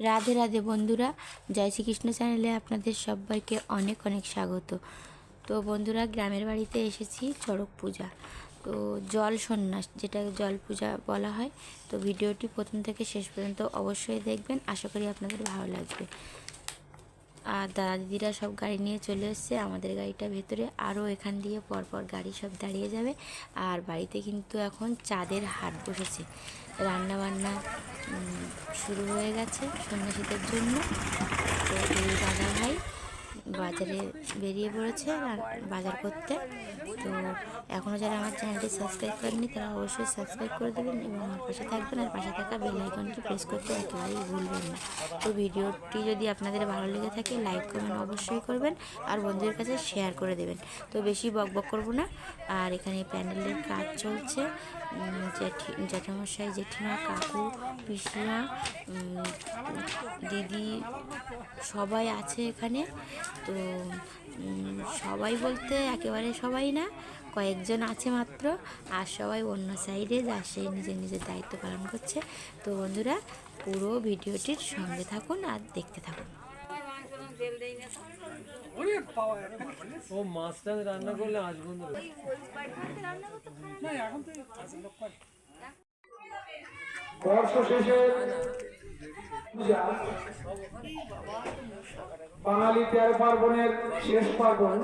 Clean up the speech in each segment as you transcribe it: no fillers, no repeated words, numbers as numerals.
রাধে রাধে বন্ধুরা, জয় শ্রীকৃষ্ণ চ্যানেলে আপনাদের সবাইকে অনেক অনেক স্বাগত। তো বন্ধুরা, গ্রামের বাড়িতে এসেছি চড়ক পূজা, তো জল সন্ন্যাস, যেটা জল পূজা বলা হয়। তো ভিডিওটি প্রথম থেকে শেষ পর্যন্ত অবশ্যই দেখবেন, আশা করি আপনাদের ভালো লাগবে। আর দাদা দিদিরা সব গাড়ি নিয়ে চলে এসছে, আমাদের গাড়িটা ভেতরে, আরও এখান দিয়ে পরপর গাড়ি সব দাঁড়িয়ে যাবে। আর বাড়িতে কিন্তু এখন চাঁদের হাট বসেছে, রান্না বান্না শুরু হয়ে গেছে সন্ন্যাসীদের জন্য। তো এই দাদা ভাই বাজারে বেরিয়ে পড়েছে বাজার করতে। তো এখনও যারা আমার চ্যানেলটি সাবস্ক্রাইব করেননি তারা অবশ্যই সাবস্ক্রাইব করে দেবেন এবং আমার পাশে থাকবেন, আর পাশে থাকা বেল আইকনটি প্রেস করতে একেবারেই ভুলবেন না। তো ভিডিওটি যদি আপনাদের ভালো লেগে থাকে লাইক কমেন্ট অবশ্যই করবেন, আর বন্ধুদের কাছে শেয়ার করে দেবেন। তো বেশি বকবক করবো না। আর এখানে প্যান্ডেলের কাজ চলছে, জ্যাঠামশাই, জেঠিমা, কাকু, পিসিমা, দিদি সবাই আছে এখানে। তো সবাই বলতে একেবারে সবাই না, কয়েকজন আছে মাত্র, আর সবাই অন্য সাইডে যা সেই নিজের নিজের দায়িত্ব পালন করছে। তো বন্ধুরা, পুরো ভিডিওটির সঙ্গে থাকুন আর দেখতে থাকুন। ও মাছটা রান্না করলে আজ বন্ধু বর্ষ শেষে পূজা, বাঙালি 13 পার্বণের শেষ পার্বণ।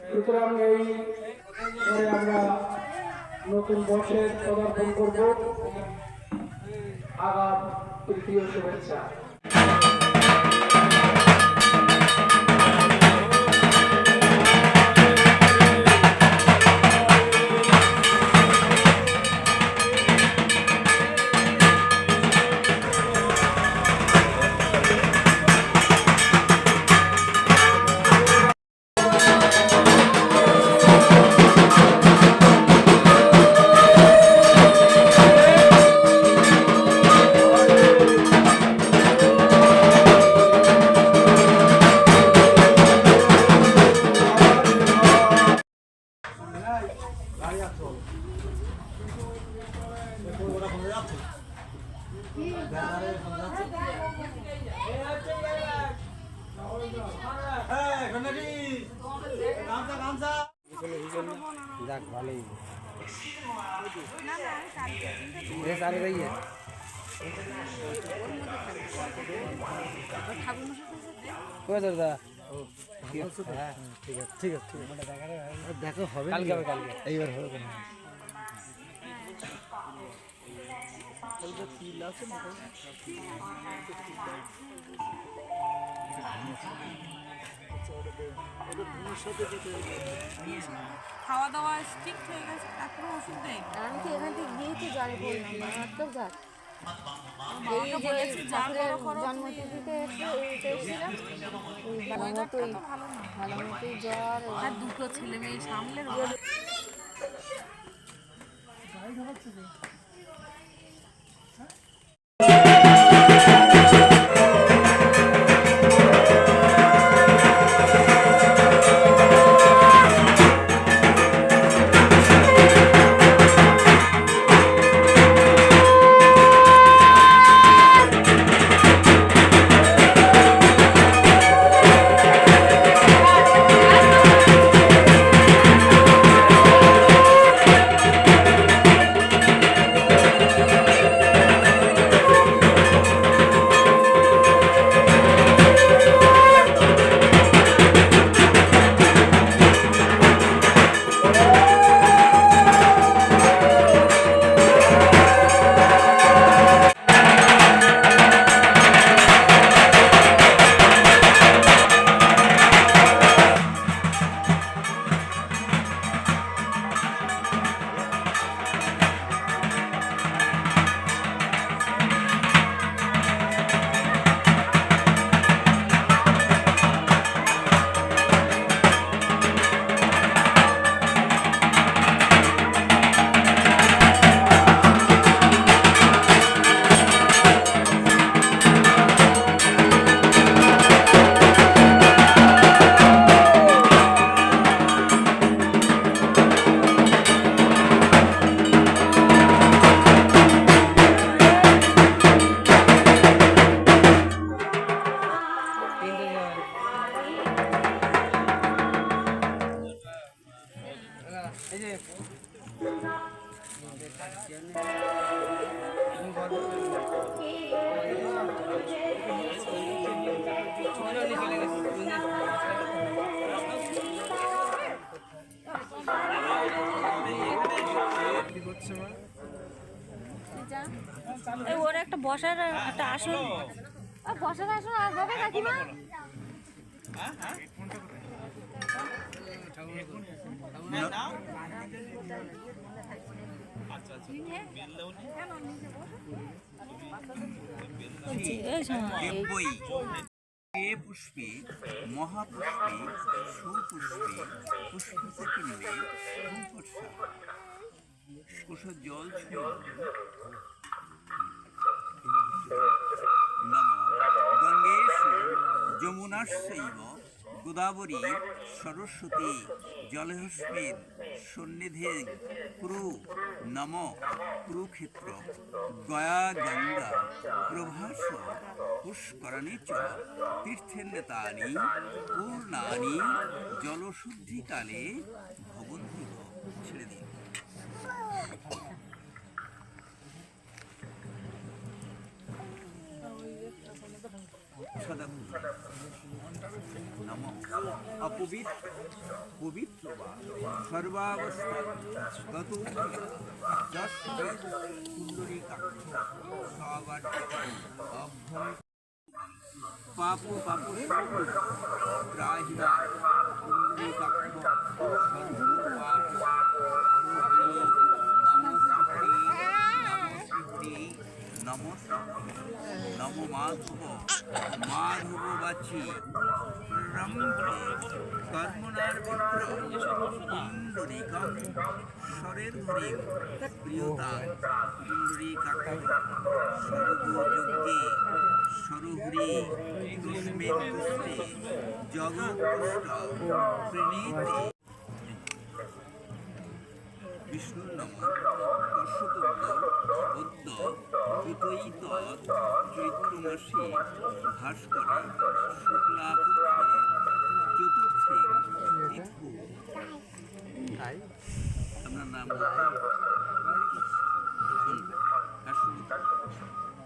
সুতরাং এই আমরা নতুন বর্ষের পদার্পণ করব। আগাম তৃতীয় শুভেচ্ছা। যাক ভালোই ঠিক আছে দেখো হবে, কালকে এইবার হবে। খাওয়া দাওয়া ঠিক হয়ে গেছে, এখন ওষুধ দেয়। আমি তো এখান থেকে গিয়েছি জলে পড়লাম, মারাত্মক জ্বর। জন্মতিথিতে এসেছিলাম, ভালো মতোই জ্বর, আর দুটো ছেলে মেয়ে সামলে এই ওর একটা বসার একটা আসন, বসার আসন আর হবে কাকিমা? দেবই এ পুষ্পে মহাপুষ্পে সুপুষ্পে পুষ্পকিন্বে ভূপর্ষা কুশ জল নম গঙ্গেষু যমুনাশ্চৈব গোদাবরী সরস্বতী জলহস্মিন সন্নিধে কুরু নম কুরুক্ষেত্র গয়া গঙ্গা প্রভাস পুষ্করণী চ তীর্থেন্নতানি পূর্ণানি জলশুদ্ধিকালে ভবন্তি। ছেড়ে দিন। নম অপবিত্র পবিত্র বা সর্বাবস্থা গত পাপ পাপ ত্রাহিনা নম মাধব মাধব বাছি কর্মনার মিত্র ইন্দ্রিকম স্বরের ধরে প্রিয়তা ইন্দ্রিকাক্ষ সর্বযজ্ঞে সরহুরে দুষ্মে দুষ্মে জগৎপুষ্ট প্রণীতে বিষ্ণুর নম দর্শপদ্য কৃতৈত চৈত্র মাসে ভাস্করে শুক্লাপক্ষে চতুর্থে তিথু। আপনার নাম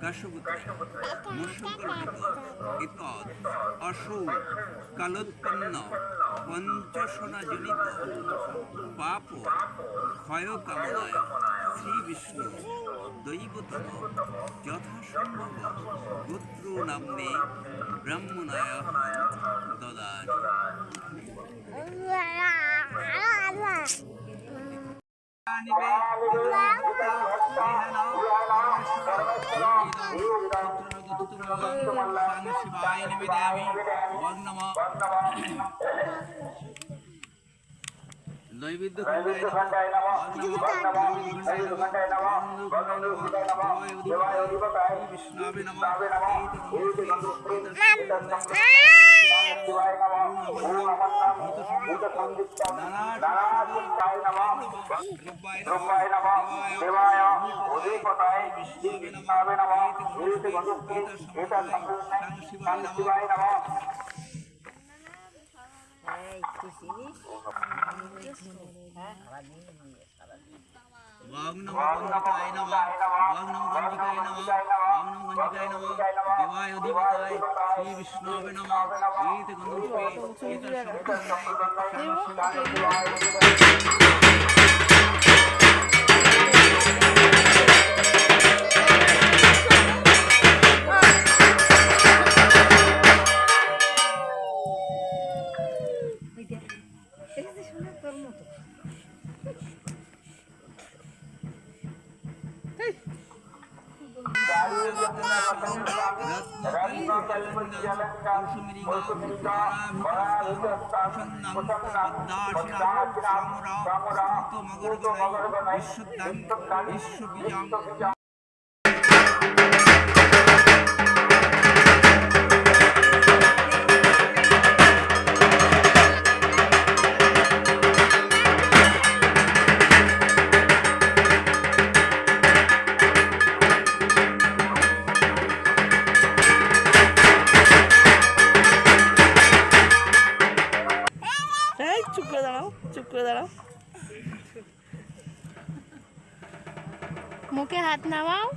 কাশ্যপুত্র মৎস্যকল্পিত এতৎ অসৌ কালোৎপন্ন পঞ্চসনাজনিত পাপ ক্ষয় কামনায় শ্রী বিষ্ণু দৈবতম যথাসম্ভব গোত্র নাম্নে ব্রাহ্মণায় দদানি। শিবায় নিবেদয়ামি নৈবেদ্য বিষ্ণাবে নম वांग नमो गंजिकाय नमः वांग नमो गंजिकाय नमः वांग नमो गंजिकाय नमः देवाय अधिपताय श्री विष्णुवे नमः एत गंधपुष्पे एत মুখে হাত নামাও।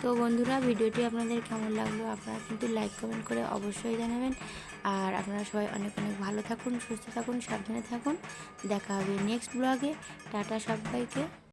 তো বন্ধুরা, ভিডিওটি আপনাদের কেমন লাগলো আপনারা কিন্তু লাইক কমেন্ট করে অবশ্যই জানাবেন। আর আপনারা সবাই অনেক অনেক ভালো থাকুন, সুস্থ থাকুন, সাবধানে থাকুন। দেখা হবে নেক্সট ব্লগে। টাটা সবাইকে।